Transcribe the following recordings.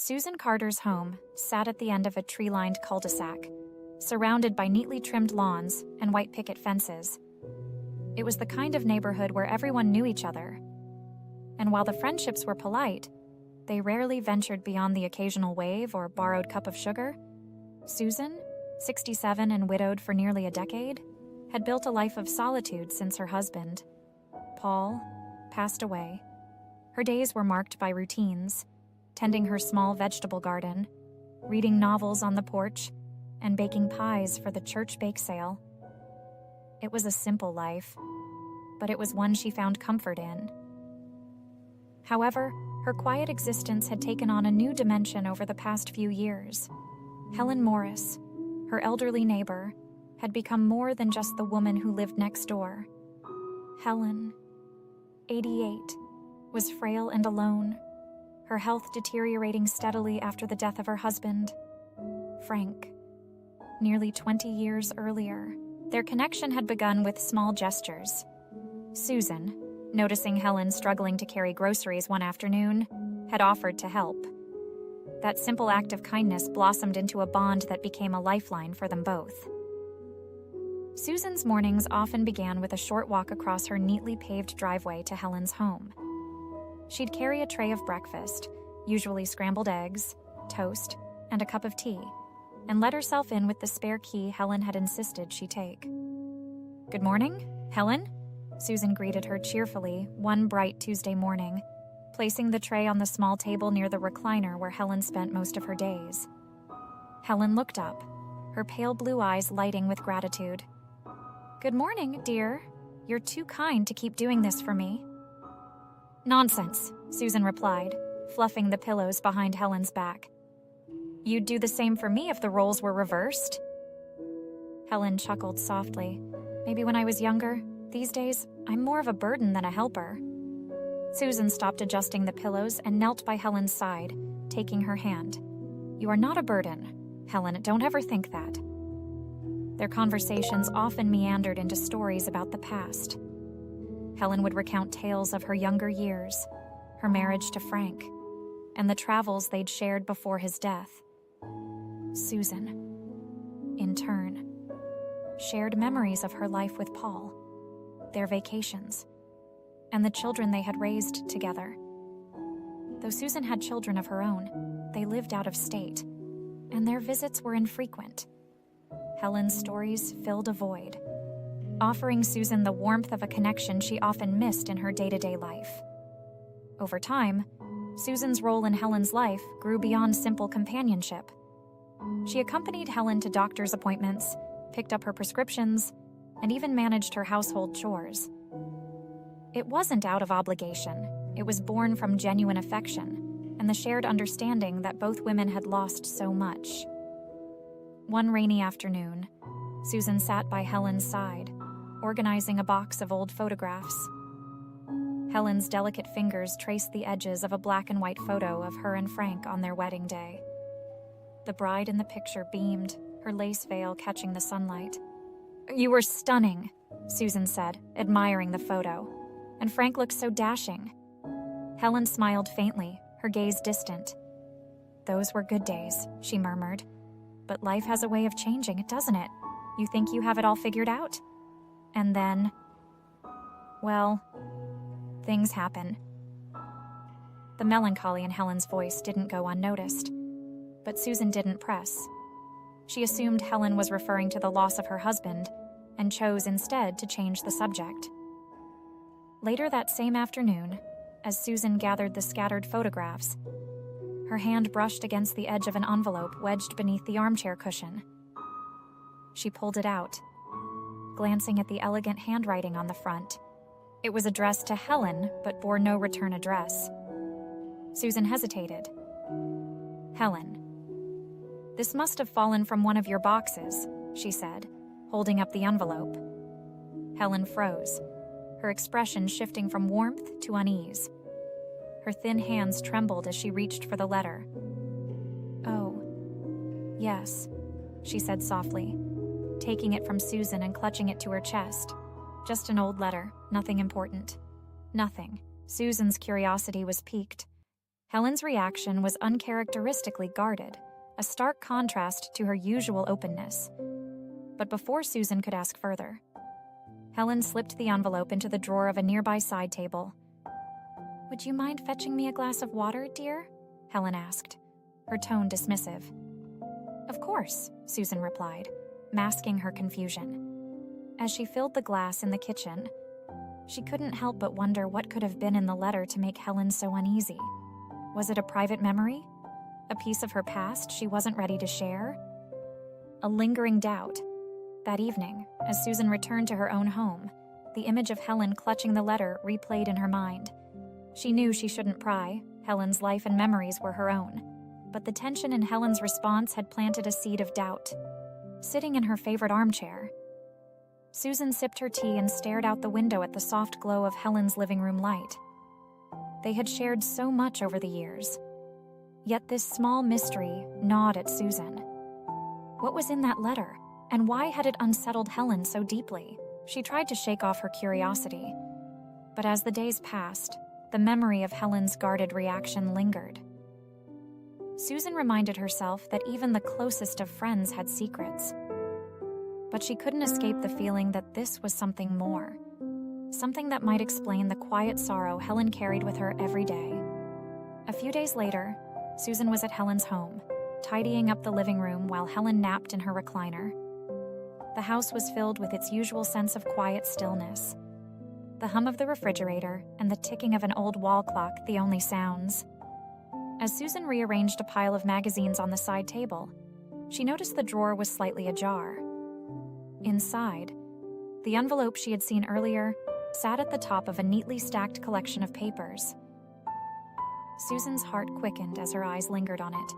Susan Carter's home sat at the end of a tree-lined cul-de-sac, surrounded by neatly trimmed lawns and white picket fences. It was the kind of neighborhood where everyone knew each other. And while the friendships were polite, they rarely ventured beyond the occasional wave or borrowed cup of sugar. Susan, 67 and widowed for nearly a decade, had built a life of solitude since her husband, Paul, passed away. Her days were marked by routines, tending her small vegetable garden, reading novels on the porch, and baking pies for the church bake sale. It was a simple life, but it was one she found comfort in. However, her quiet existence had taken on a new dimension over the past few years. Helen Morris, her elderly neighbor, had become more than just the woman who lived next door. Helen, 88, was frail and alone, her health deteriorating steadily after the death of her husband, Frank. Nearly 20 years earlier, their connection had begun with small gestures. Susan, noticing Helen struggling to carry groceries one afternoon, had offered to help. That simple act of kindness blossomed into a bond that became a lifeline for them both. Susan's mornings often began with a short walk across her neatly paved driveway to Helen's home. She'd carry a tray of breakfast, usually scrambled eggs, toast, and a cup of tea, and let herself in with the spare key Helen had insisted she take. "Good morning, Helen," Susan greeted her cheerfully one bright Tuesday morning, placing the tray on the small table near the recliner where Helen spent most of her days. Helen looked up, her pale blue eyes lighting with gratitude. "Good morning, dear. You're too kind to keep doing this for me." "Nonsense," Susan replied, fluffing the pillows behind Helen's back. "You'd do the same for me if the roles were reversed." Helen chuckled softly. "Maybe when I was younger. These days, I'm more of a burden than a helper." Susan stopped adjusting the pillows and knelt by Helen's side, taking her hand. "You are not a burden, Helen. Don't ever think that." Their conversations often meandered into stories about the past. Helen would recount tales of her younger years, her marriage to Frank, and the travels they'd shared before his death. Susan, in turn, shared memories of her life with Paul, their vacations, and the children they had raised together. Though Susan had children of her own, they lived out of state, and their visits were infrequent. Helen's stories filled a void, offering Susan the warmth of a connection she often missed in her day-to-day life. Over time, Susan's role in Helen's life grew beyond simple companionship. She accompanied Helen to doctor's appointments, picked up her prescriptions, and even managed her household chores. It wasn't out of obligation. It was born from genuine affection and the shared understanding that both women had lost so much. One rainy afternoon, Susan sat by Helen's side, organizing a box of old photographs. Helen's delicate fingers traced the edges of a black and white photo of her and Frank on their wedding day. The bride in the picture beamed, her lace veil catching the sunlight. "You were stunning," Susan said, admiring the photo. "And Frank looked so dashing." Helen smiled faintly, her gaze distant. "Those were good days," she murmured. "But life has a way of changing, doesn't it? You think you have it all figured out? And then, well, things happen." The melancholy in Helen's voice didn't go unnoticed, but Susan didn't press. She assumed Helen was referring to the loss of her husband and chose instead to change the subject. Later that same afternoon, as Susan gathered the scattered photographs, her hand brushed against the edge of an envelope wedged beneath the armchair cushion. She pulled it out, glancing at the elegant handwriting on the front. It was addressed to Helen, but bore no return address. Susan hesitated. "Helen, this must have fallen from one of your boxes," she said, holding up the envelope. Helen froze, her expression shifting from warmth to unease. Her thin hands trembled as she reached for the letter. "Oh, yes," she said softly, taking it from Susan and clutching it to her chest. "Just an old letter, nothing important." Nothing. Susan's curiosity was piqued. Helen's reaction was uncharacteristically guarded, a stark contrast to her usual openness. But before Susan could ask further, Helen slipped the envelope into the drawer of a nearby side table. "Would you mind fetching me a glass of water, dear?" Helen asked, her tone dismissive. "Of course," Susan replied, masking her confusion. As she filled the glass in the kitchen, she couldn't help but wonder what could have been in the letter to make Helen so uneasy. Was it a private memory? A piece of her past she wasn't ready to share? A lingering doubt. That evening, as Susan returned to her own home, the image of Helen clutching the letter replayed in her mind. She knew she shouldn't pry. Helen's life and memories were her own. But the tension in Helen's response had planted a seed of doubt. Sitting in her favorite armchair, Susan sipped her tea and stared out the window at the soft glow of Helen's living room light. They had shared so much over the years. Yet this small mystery gnawed at Susan. What was in that letter, and why had it unsettled Helen so deeply? She tried to shake off her curiosity. But as the days passed, the memory of Helen's guarded reaction lingered. Susan reminded herself that even the closest of friends had secrets. But she couldn't escape the feeling that this was something more. Something that might explain the quiet sorrow Helen carried with her every day. A few days later, Susan was at Helen's home, tidying up the living room while Helen napped in her recliner. The house was filled with its usual sense of quiet stillness. The hum of the refrigerator and the ticking of an old wall clock the only sounds. As Susan rearranged a pile of magazines on the side table, she noticed the drawer was slightly ajar. Inside, the envelope she had seen earlier sat at the top of a neatly stacked collection of papers. Susan's heart quickened as her eyes lingered on it.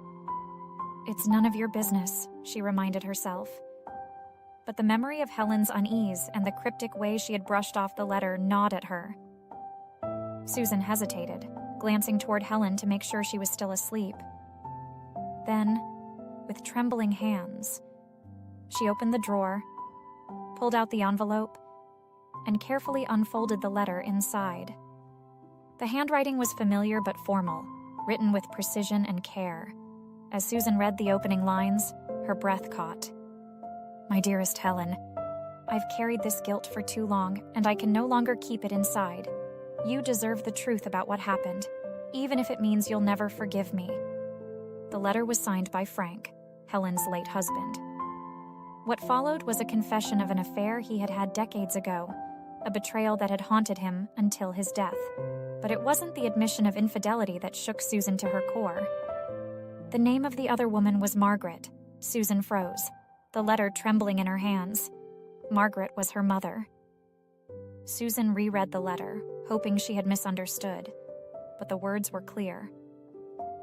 "It's none of your business," she reminded herself. But the memory of Helen's unease and the cryptic way she had brushed off the letter gnawed at her. Susan hesitated, glancing toward Helen to make sure she was still asleep. Then, with trembling hands, she opened the drawer, pulled out the envelope, and carefully unfolded the letter inside. The handwriting was familiar but formal, written with precision and care. As Susan read the opening lines, her breath caught. "My dearest Helen, I've carried this guilt for too long, and I can no longer keep it inside. You deserve the truth about what happened, even if it means you'll never forgive me." The letter was signed by Frank, Helen's late husband. What followed was a confession of an affair he had had decades ago, a betrayal that had haunted him until his death. But it wasn't the admission of infidelity that shook Susan to her core. The name of the other woman was Margaret. Susan froze, the letter trembling in her hands. Margaret was her mother. Susan reread the letter, hoping she had misunderstood, but the words were clear.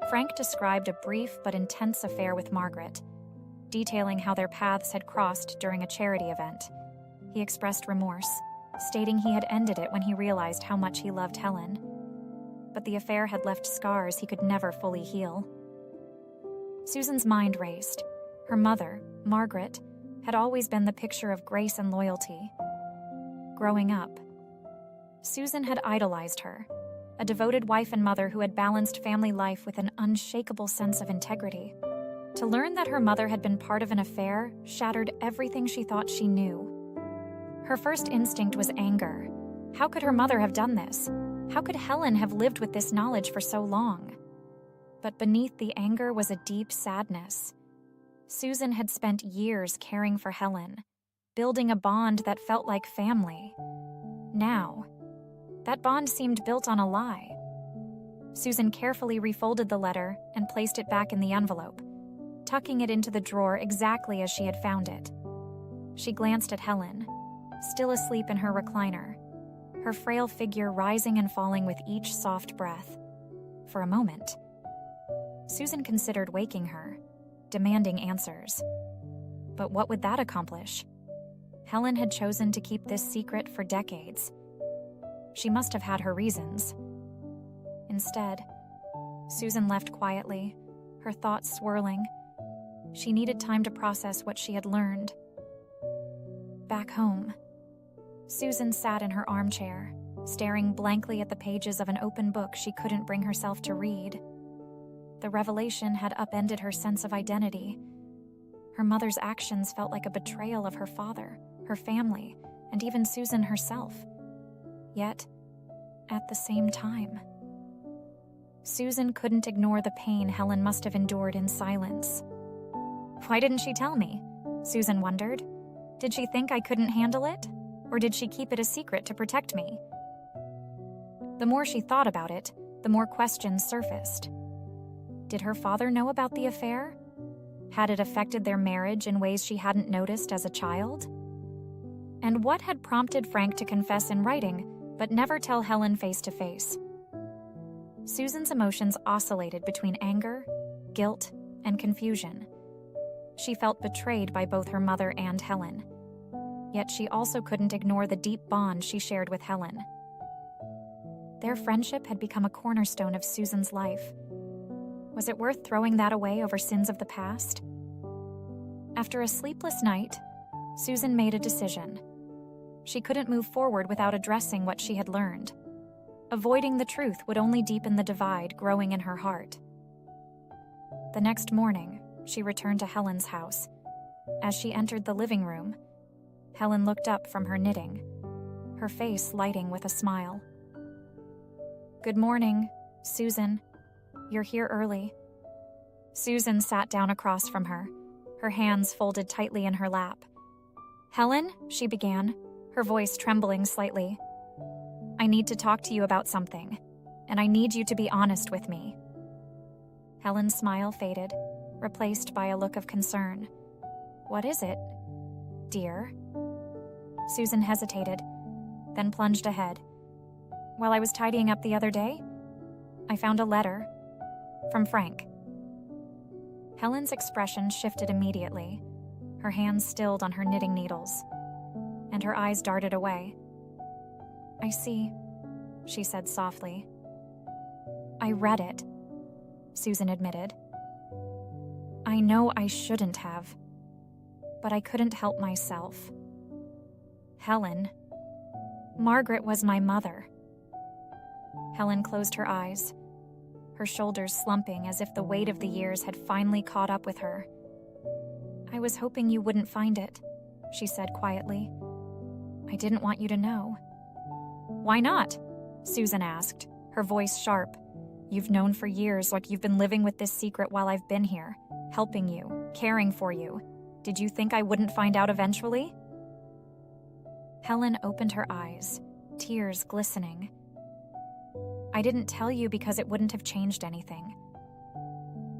Frank described a brief but intense affair with Margaret, detailing how their paths had crossed during a charity event. He expressed remorse, stating he had ended it when he realized how much he loved Helen. But the affair had left scars he could never fully heal. Susan's mind raced. Her mother, Margaret, had always been the picture of grace and loyalty. Growing up, Susan had idolized her, a devoted wife and mother who had balanced family life with an unshakable sense of integrity. To learn that her mother had been part of an affair shattered everything she thought she knew. Her first instinct was anger. How could her mother have done this? How could Helen have lived with this knowledge for so long? But beneath the anger was a deep sadness. Susan had spent years caring for Helen, building a bond that felt like family. Now, that bond seemed built on a lie. Susan carefully refolded the letter and placed it back in the envelope, tucking it into the drawer exactly as she had found it. She glanced at Helen, still asleep in her recliner, her frail figure rising and falling with each soft breath. For a moment, Susan considered waking her, demanding answers. But what would that accomplish? Helen had chosen to keep this secret for decades. She must have had her reasons. Instead, Susan left quietly, her thoughts swirling. She needed time to process what she had learned. Back home, Susan sat in her armchair, staring blankly at the pages of an open book she couldn't bring herself to read. The revelation had upended her sense of identity. Her mother's actions felt like a betrayal of her father, her family, and even Susan herself. Yet, at the same time, Susan couldn't ignore the pain Helen must have endured in silence. Why didn't she tell me? Susan wondered. Did she think I couldn't handle it? Or did she keep it a secret to protect me? The more she thought about it, the more questions surfaced. Did her father know about the affair? Had it affected their marriage in ways she hadn't noticed as a child? And what had prompted Frank to confess in writing, but never tell Helen face to face? Susan's emotions oscillated between anger, guilt, and confusion. She felt betrayed by both her mother and Helen. Yet she also couldn't ignore the deep bond she shared with Helen. Their friendship had become a cornerstone of Susan's life. Was it worth throwing that away over sins of the past? After a sleepless night, Susan made a decision. She couldn't move forward without addressing what she had learned. Avoiding the truth would only deepen the divide growing in her heart. The next morning, she returned to Helen's house. As she entered the living room, Helen looked up from her knitting, her face lighting with a smile. "Good morning, Susan. You're here early." Susan sat down across from her, her hands folded tightly in her lap. "Helen," she began, her voice trembling slightly, "I need to talk to you about something, and I need you to be honest with me." Helen's smile faded, replaced by a look of concern. "What is it, dear?" Susan hesitated, then plunged ahead. "While I was tidying up the other day, I found a letter from Frank." Helen's expression shifted immediately. Her hands stilled on her knitting needles, and her eyes darted away. "I see," she said softly. "I read it," Susan admitted. "I know I shouldn't have, but I couldn't help myself. Helen, Margaret was my mother." Helen closed her eyes, her shoulders slumping as if the weight of the years had finally caught up with her. "I was hoping you wouldn't find it," she said quietly. "I didn't want you to know." "Why not?" Susan asked, her voice sharp. "You've known for years, like you've been living with this secret while I've been here, helping you, caring for you. Did you think I wouldn't find out eventually?" Helen opened her eyes, tears glistening. "I didn't tell you because it wouldn't have changed anything.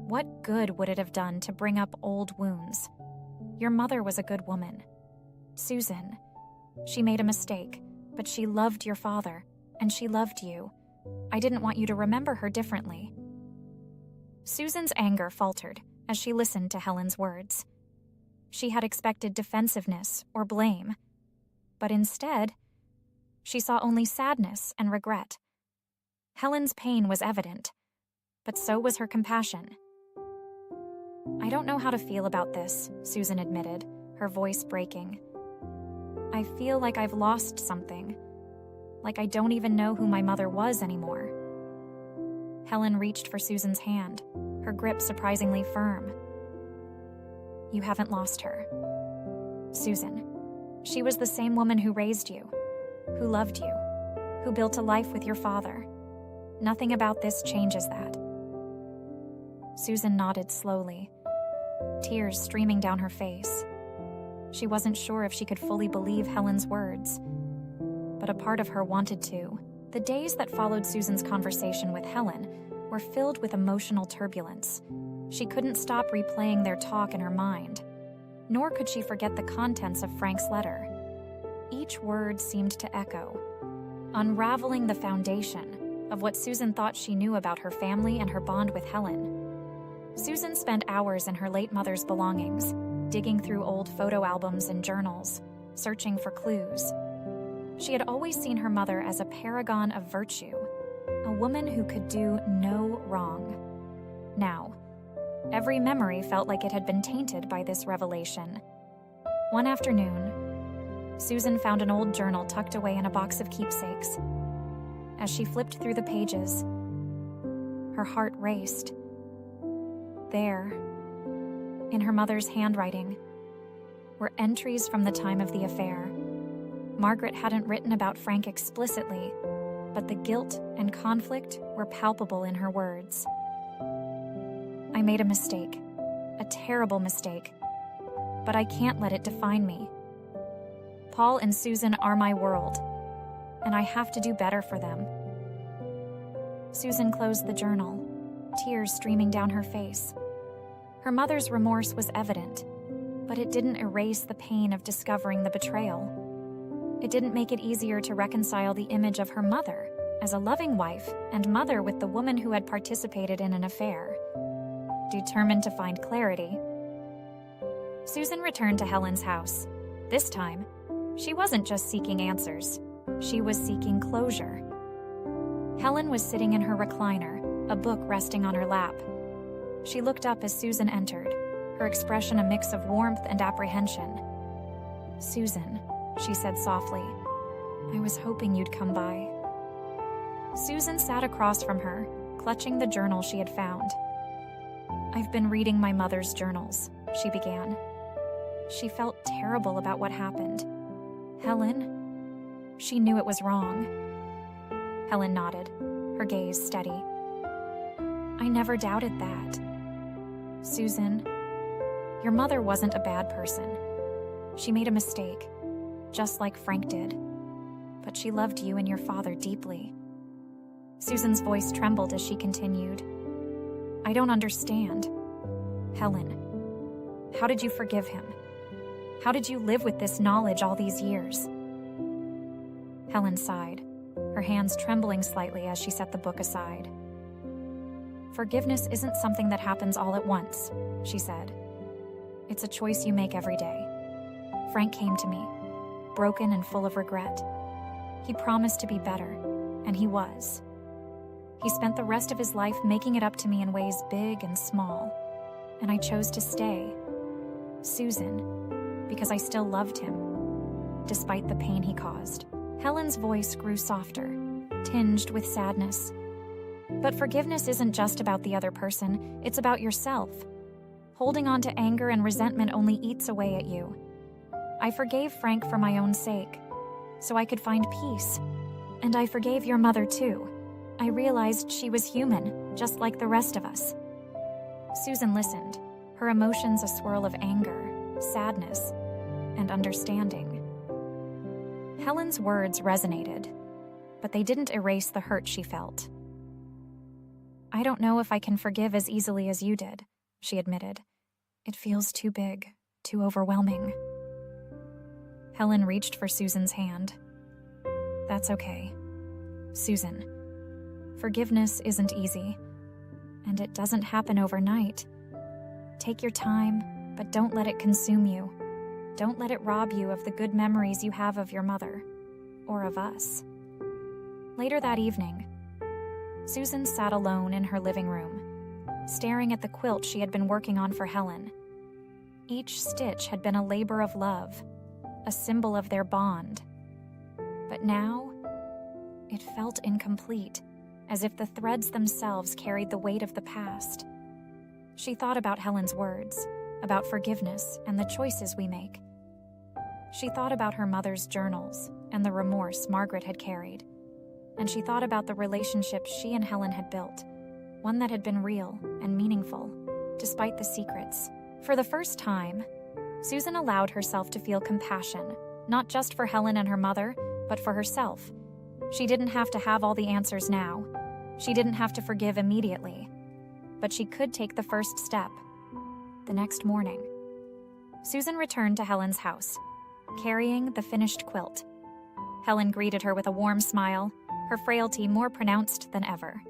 What good would it have done to bring up old wounds? Your mother was a good woman. Susan, she made a mistake, but she loved your father, and she loved you. I didn't want you to remember her differently." Susan's anger faltered as she listened to Helen's words. She had expected defensiveness or blame, but instead, she saw only sadness and regret. Helen's pain was evident, but so was her compassion. "I don't know how to feel about this," Susan admitted, her voice breaking. "I feel like I've lost something, like I don't even know who my mother was anymore." Helen reached for Susan's hand, her grip surprisingly firm. "You haven't lost her, Susan. She was the same woman who raised you, who loved you, who built a life with your father. Nothing about this changes that." Susan nodded slowly, tears streaming down her face. She wasn't sure if she could fully believe Helen's words, but a part of her wanted to. The days that followed Susan's conversation with Helen were filled with emotional turbulence. She couldn't stop replaying their talk in her mind, nor could she forget the contents of Frank's letter. Each word seemed to echo, unraveling the foundation of what Susan thought she knew about her family and her bond with Helen. Susan spent hours in her late mother's belongings, digging through old photo albums and journals, searching for clues. She had always seen her mother as a paragon of virtue, a woman who could do no wrong. Now, every memory felt like it had been tainted by this revelation. One afternoon, Susan found an old journal tucked away in a box of keepsakes. As she flipped through the pages, her heart raced. there, in her mother's handwriting, were entries from the time of the affair. Margaret hadn't written about Frank explicitly, but the guilt and conflict were palpable in her words. I made a mistake, a terrible mistake, but I can't let it define me. Paul and Susan are my world, and I have to do better for them. Susan closed the journal, tears streaming down her face. Her mother's remorse was evident, but it didn't erase the pain of discovering the betrayal. It didn't make it easier to reconcile the image of her mother as a loving wife and mother with the woman who had participated in an affair. Determined to find clarity, Susan returned to Helen's house. This time, she wasn't just seeking answers. She was seeking closure. Helen was sitting in her recliner, a book resting on her lap. She looked up as Susan entered, her expression a mix of warmth and apprehension. "Susan," she said softly, "I was hoping you'd come by." Susan sat across from her, clutching the journal she had found. "I've been reading my mother's journals," she began. She felt terrible about what happened. "Helen?" She knew it was wrong. Helen nodded, her gaze steady. "I never doubted that. Susan, your mother wasn't a bad person. She made a mistake, just like Frank did. But she loved you and your father deeply." Susan's voice trembled as she continued. "I don't understand. Helen, how did you forgive him? How did you live with this knowledge all these years?" Helen sighed, her hands trembling slightly as she set the book aside. "Forgiveness isn't something that happens all at once," she said. "It's a choice you make every day. Frank came to me, broken and full of regret. He promised to be better, and he was. He spent the rest of his life making it up to me in ways big and small, and I chose to stay, Susan, because I still loved him, despite the pain he caused." Helen's voice grew softer, tinged with sadness. "But forgiveness isn't just about the other person, it's about yourself. Holding on to anger and resentment only eats away at you. I forgave Frank for my own sake, so I could find peace. And I forgave your mother too. I realized she was human, just like the rest of us." Susan listened, her emotions a swirl of anger, sadness, and understanding. Helen's words resonated, but they didn't erase the hurt she felt. "I don't know if I can forgive as easily as you did," she admitted. "It feels too big, too overwhelming." Helen reached for Susan's hand. "That's okay. Susan, forgiveness isn't easy, and it doesn't happen overnight. Take your time, but don't let it consume you. Don't let it rob you of the good memories you have of your mother, or of us." Later that evening, Susan sat alone in her living room, staring at the quilt she had been working on for Helen. Each stitch had been a labor of love, a symbol of their bond. But now, it felt incomplete, as if the threads themselves carried the weight of the past. She thought about Helen's words, about forgiveness and the choices we make. She thought about her mother's journals and the remorse Margaret had carried. And she thought about the relationship she and Helen had built, one that had been real and meaningful, despite the secrets. For the first time, Susan allowed herself to feel compassion, not just for Helen and her mother, but for herself. She didn't have to have all the answers now. She didn't have to forgive immediately. But she could take the first step. The next morning, Susan returned to Helen's house, carrying the finished quilt. Helen greeted her with a warm smile, her frailty more pronounced than ever.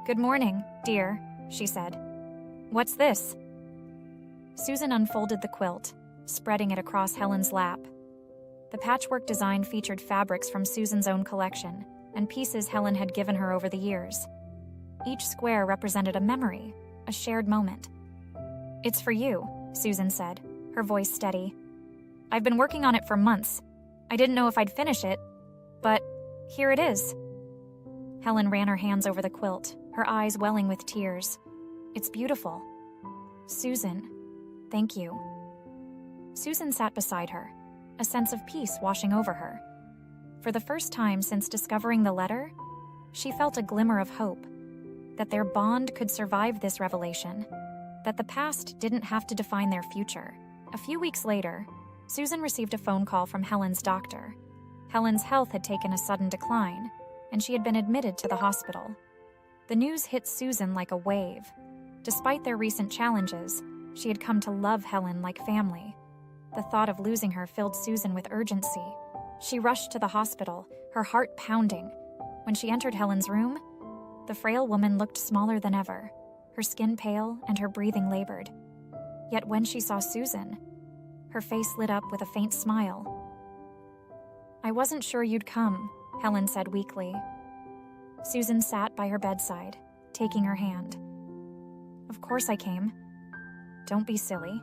"Good morning, dear," she said. "What's this?" Susan unfolded the quilt, spreading it across Helen's lap. The patchwork design featured fabrics from Susan's own collection and pieces Helen had given her over the years. Each square represented a memory, a shared moment. "It's for you," Susan said, her voice steady. "I've been working on it for months. I didn't know if I'd finish it, but here it is." Helen ran her hands over the quilt, her eyes welling with tears. It's beautiful. Susan, thank you. Susan sat beside her, a sense of peace washing over her. For the first time since discovering the letter, she felt a glimmer of hope, that their bond could survive this revelation, that the past didn't have to define their future. A few weeks later, Susan received a phone call from Helen's doctor. Helen's health had taken a sudden decline, and she had been admitted to the hospital. The news hit Susan like a wave. Despite their recent challenges, she had come to love Helen like family. The thought of losing her filled Susan with urgency. She rushed to the hospital, her heart pounding. When she entered Helen's room, the frail woman looked smaller than ever, her skin pale and her breathing labored. Yet when she saw Susan, her face lit up with a faint smile. "I wasn't sure you'd come," Helen said weakly. Susan sat by her bedside, taking her hand. "Of course I came. Don't be silly."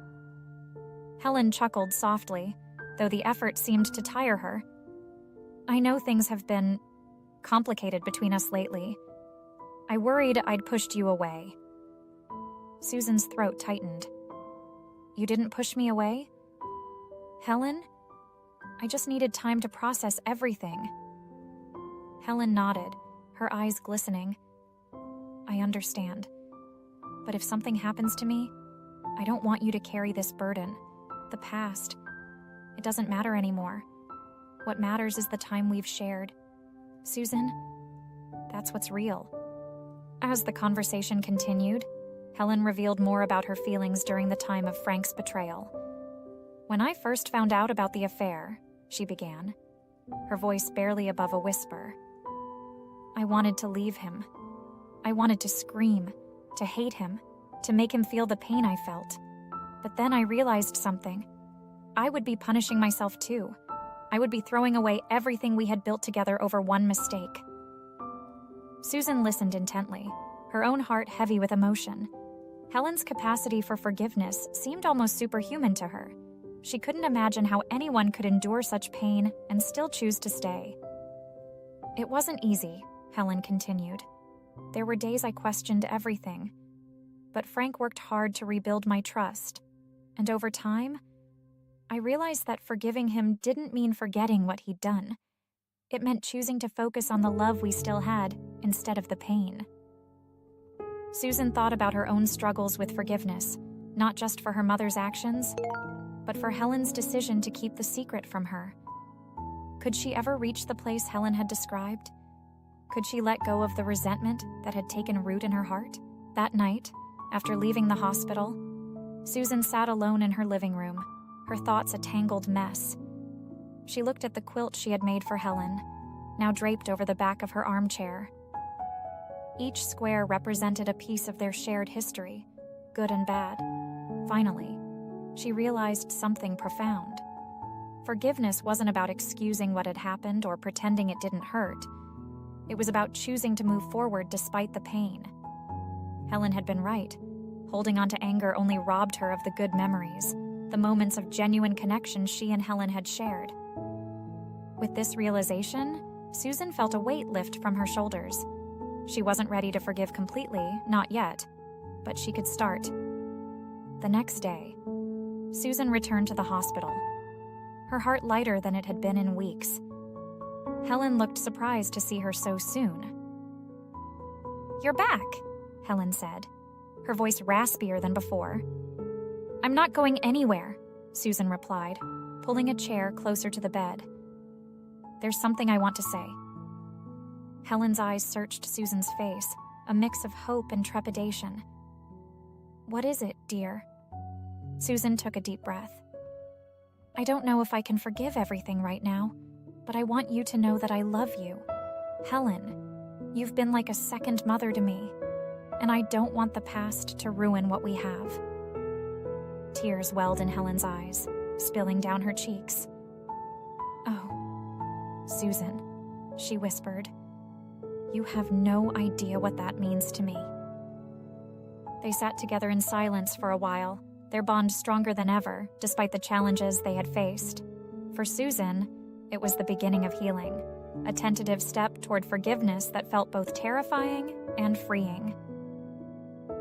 Helen chuckled softly, though the effort seemed to tire her. "I know things have been complicated between us lately. I worried I'd pushed you away." Susan's throat tightened. "You didn't push me away?" "Helen, I just needed time to process everything." Helen nodded, her eyes glistening. "I understand. But if something happens to me, I don't want you to carry this burden. The past. It doesn't matter anymore. What matters is the time we've shared. Susan, that's what's real." As the conversation continued, Helen revealed more about her feelings during the time of Frank's betrayal. "When I first found out about the affair," she began, her voice barely above a whisper, "I wanted to leave him. I wanted to scream, to hate him, to make him feel the pain I felt. But then I realized something. I would be punishing myself too. I would be throwing away everything we had built together over one mistake." Susan listened intently, her own heart heavy with emotion. Helen's capacity for forgiveness seemed almost superhuman to her. She couldn't imagine how anyone could endure such pain and still choose to stay. "It wasn't easy," Helen continued. "There were days I questioned everything. But Frank worked hard to rebuild my trust. And over time, I realized that forgiving him didn't mean forgetting what he'd done. It meant choosing to focus on the love we still had instead of the pain." Susan thought about her own struggles with forgiveness, not just for her mother's actions, but for Helen's decision to keep the secret from her. Could she ever reach the place Helen had described? Could she let go of the resentment that had taken root in her heart? That night, after leaving the hospital, Susan sat alone in her living room, her thoughts a tangled mess. She looked at the quilt she had made for Helen, now draped over the back of her armchair. Each square represented a piece of their shared history, good and bad. Finally, she realized something profound. Forgiveness wasn't about excusing what had happened or pretending it didn't hurt. It was about choosing to move forward despite the pain. Helen had been right. Holding on to anger only robbed her of the good memories, the moments of genuine connection she and Helen had shared. With this realization, Susan felt a weight lift from her shoulders. She wasn't ready to forgive completely, not yet, but she could start. The next day, Susan returned to the hospital, her heart lighter than it had been in weeks. Helen looked surprised to see her so soon. "You're back," Helen said, her voice raspier than before. "I'm not going anywhere," Susan replied, pulling a chair closer to the bed. "There's something I want to say." Helen's eyes searched Susan's face, a mix of hope and trepidation. "What is it, dear?" Susan took a deep breath. "I don't know if I can forgive everything right now, but I want you to know that I love you. Helen, you've been like a second mother to me, and I don't want the past to ruin what we have." Tears welled in Helen's eyes, spilling down her cheeks. "Oh, Susan," she whispered, "you have no idea what that means to me." They sat together in silence for a while, their bond stronger than ever, despite the challenges they had faced. For Susan, it was the beginning of healing, a tentative step toward forgiveness that felt both terrifying and freeing.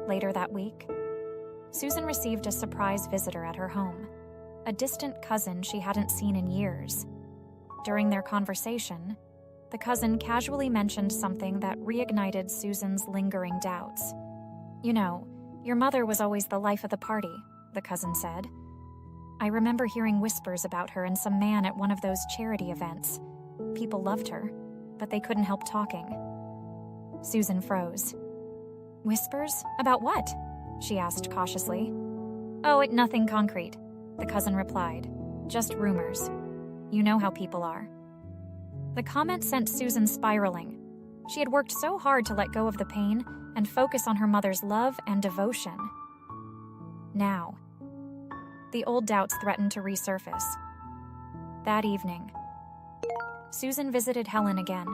Later that week, Susan received a surprise visitor at her home, a distant cousin she hadn't seen in years. During their conversation, the cousin casually mentioned something that reignited Susan's lingering doubts. "You know, your mother was always the life of the party," the cousin said. "I remember hearing whispers about her and some man at one of those charity events. People loved her, but they couldn't help talking." Susan froze. "Whispers? About what?" she asked cautiously. "Oh, nothing concrete," the cousin replied. "Just rumors. You know how people are." The comment sent Susan spiraling. She had worked so hard to let go of the pain and focus on her mother's love and devotion. Now, the old doubts threatened to resurface. That evening, Susan visited Helen again,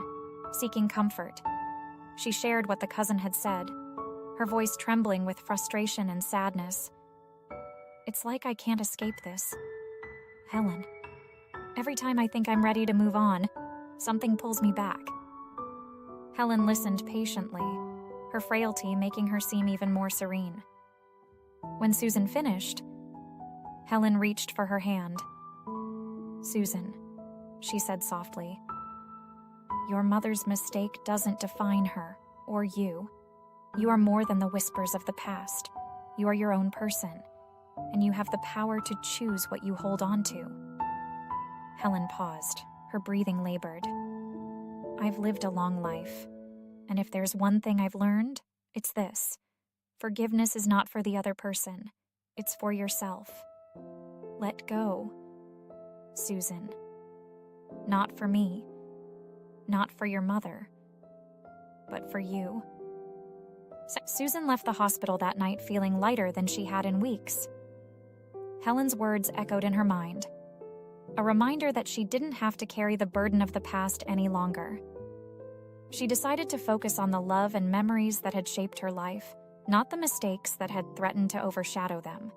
seeking comfort. She shared what the cousin had said, her voice trembling with frustration and sadness. "It's like I can't escape this. Helen, every time I think I'm ready to move on, something pulls me back." Helen listened patiently, her frailty making her seem even more serene. When Susan finished, Helen reached for her hand. "Susan," she said softly, "your mother's mistake doesn't define her or you. You are more than the whispers of the past. You are your own person, and you have the power to choose what you hold on to." Helen paused, her breathing labored. "I've lived a long life, and if there's one thing I've learned, it's this. Forgiveness is not for the other person. It's for yourself. Let go, Susan. Not for me, not for your mother, but for you." Susan left the hospital that night feeling lighter than she had in weeks. Helen's words echoed in her mind, a reminder that she didn't have to carry the burden of the past any longer. She decided to focus on the love and memories that had shaped her life, not the mistakes that had threatened to overshadow them.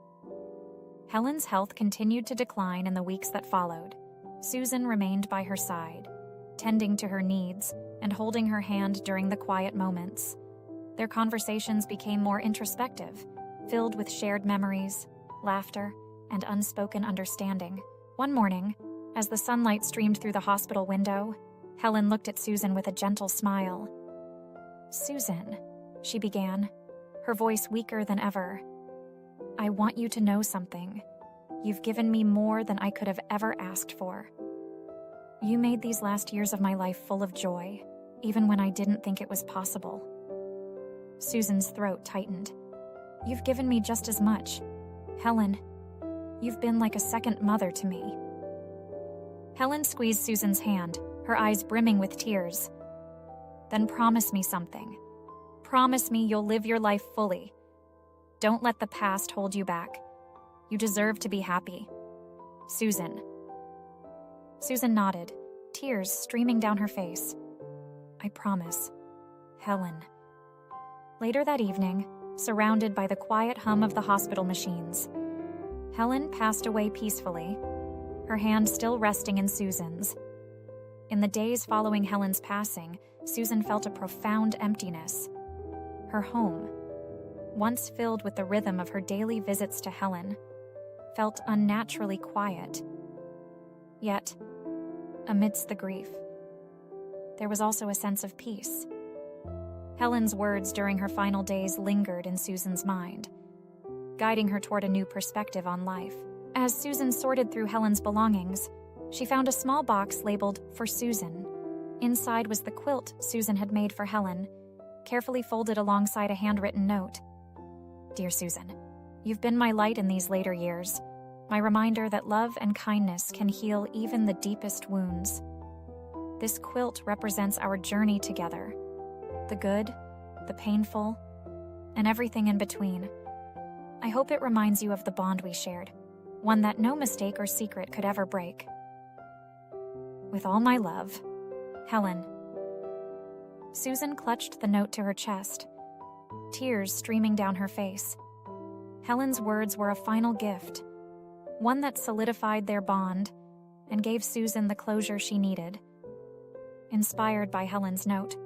Helen's health continued to decline in the weeks that followed. Susan remained by her side, tending to her needs and holding her hand during the quiet moments. Their conversations became more introspective, filled with shared memories, laughter, and unspoken understanding. One morning, as the sunlight streamed through the hospital window, Helen looked at Susan with a gentle smile. "Susan," she began, her voice weaker than ever, "I want you to know something. You've given me more than I could have ever asked for. You made these last years of my life full of joy, even when I didn't think it was possible." Susan's throat tightened. "You've given me just as much. Helen, you've been like a second mother to me." Helen squeezed Susan's hand, her eyes brimming with tears. "Then promise me something. Promise me you'll live your life fully. Don't let the past hold you back. You deserve to be happy. Susan." Susan nodded, tears streaming down her face. "I promise, Helen." Later that evening, surrounded by the quiet hum of the hospital machines, Helen passed away peacefully, her hand still resting in Susan's. In the days following Helen's passing, Susan felt a profound emptiness. Her home, once filled with the rhythm of her daily visits to Helen, felt unnaturally quiet. Yet, amidst the grief, there was also a sense of peace. Helen's words during her final days lingered in Susan's mind, guiding her toward a new perspective on life. As Susan sorted through Helen's belongings, she found a small box labeled "For Susan." Inside was the quilt Susan had made for Helen, carefully folded alongside a handwritten note. "Dear Susan, you've been my light in these later years, my reminder that love and kindness can heal even the deepest wounds. This quilt represents our journey together, the good, the painful, and everything in between. I hope it reminds you of the bond we shared, one that no mistake or secret could ever break. With all my love, Helen." Susan clutched the note to her chest, tears streaming down her face. Helen's words were a final gift, one that solidified their bond and gave Susan the closure she needed. Inspired by Helen's note,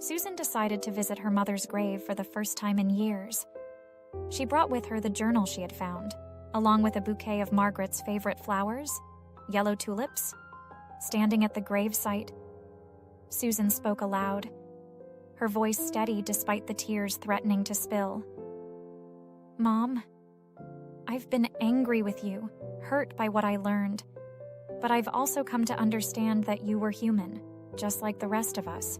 Susan decided to visit her mother's grave for the first time in years. She brought with her the journal she had found, along with a bouquet of Margaret's favorite flowers, yellow tulips. Standing at the gravesite, Susan spoke aloud, her voice steady despite the tears threatening to spill. "Mom, I've been angry with you, hurt by what I learned, but I've also come to understand that you were human, just like the rest of us.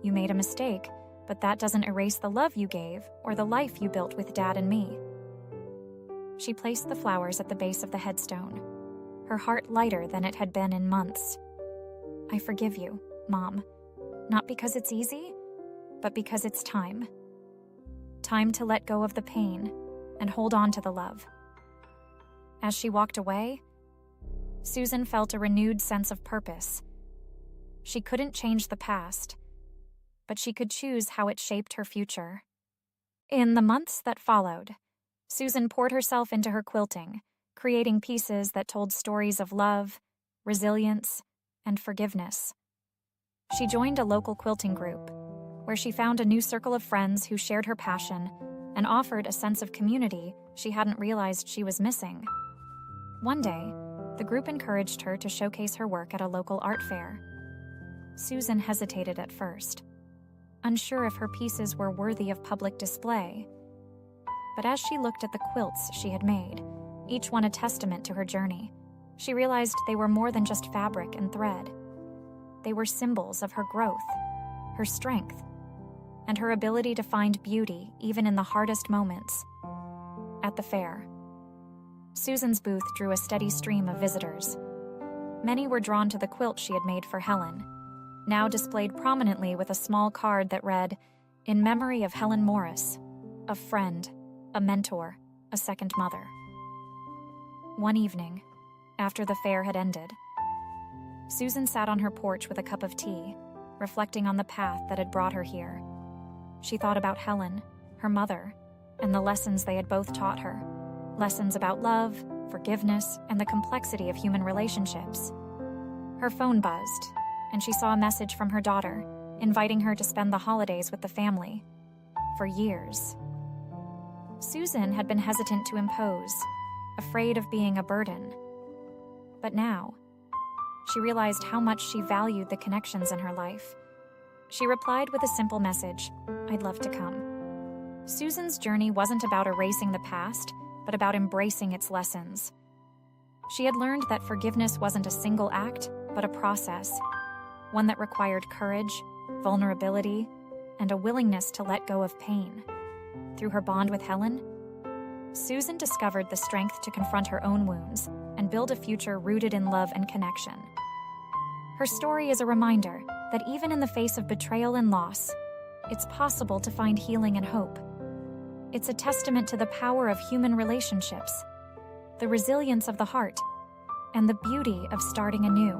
You made a mistake, but that doesn't erase the love you gave or the life you built with Dad and me." She placed the flowers at the base of the headstone, her heart lighter than it had been in months. "I forgive you, Mom, not because it's easy, but because it's time. Time to let go of the pain and hold on to the love." As she walked away, Susan felt a renewed sense of purpose. She couldn't change the past, but she could choose how it shaped her future. In the months that followed, Susan poured herself into her quilting, creating pieces that told stories of love, resilience, and forgiveness. She joined a local quilting group, where she found a new circle of friends who shared her passion and offered a sense of community she hadn't realized she was missing. One day, the group encouraged her to showcase her work at a local art fair. Susan hesitated at first, unsure if her pieces were worthy of public display. But as she looked at the quilts she had made, each one a testament to her journey, she realized they were more than just fabric and thread. They were symbols of her growth, her strength, and her ability to find beauty even in the hardest moments. At the fair, Susan's booth drew a steady stream of visitors. Many were drawn to the quilt she had made for Helen, now displayed prominently with a small card that read, "In memory of Helen Morris, a friend, a mentor, a second mother." One evening, after the fair had ended, Susan sat on her porch with a cup of tea, reflecting on the path that had brought her here. She thought about Helen, her mother, and the lessons they had both taught her. Lessons about love, forgiveness, and the complexity of human relationships. Her phone buzzed, and she saw a message from her daughter, inviting her to spend the holidays with the family. For years, Susan had been hesitant to impose, afraid of being a burden. But now, she realized how much she valued the connections in her life. She replied with a simple message, "I'd love to come." Susan's journey wasn't about erasing the past, but about embracing its lessons. She had learned that forgiveness wasn't a single act, but a process, one that required courage, vulnerability, and a willingness to let go of pain. Through her bond with Helen, Susan discovered the strength to confront her own wounds and build a future rooted in love and connection. Her story is a reminder that even in the face of betrayal and loss, it's possible to find healing and hope. It's a testament to the power of human relationships, the resilience of the heart, and the beauty of starting anew.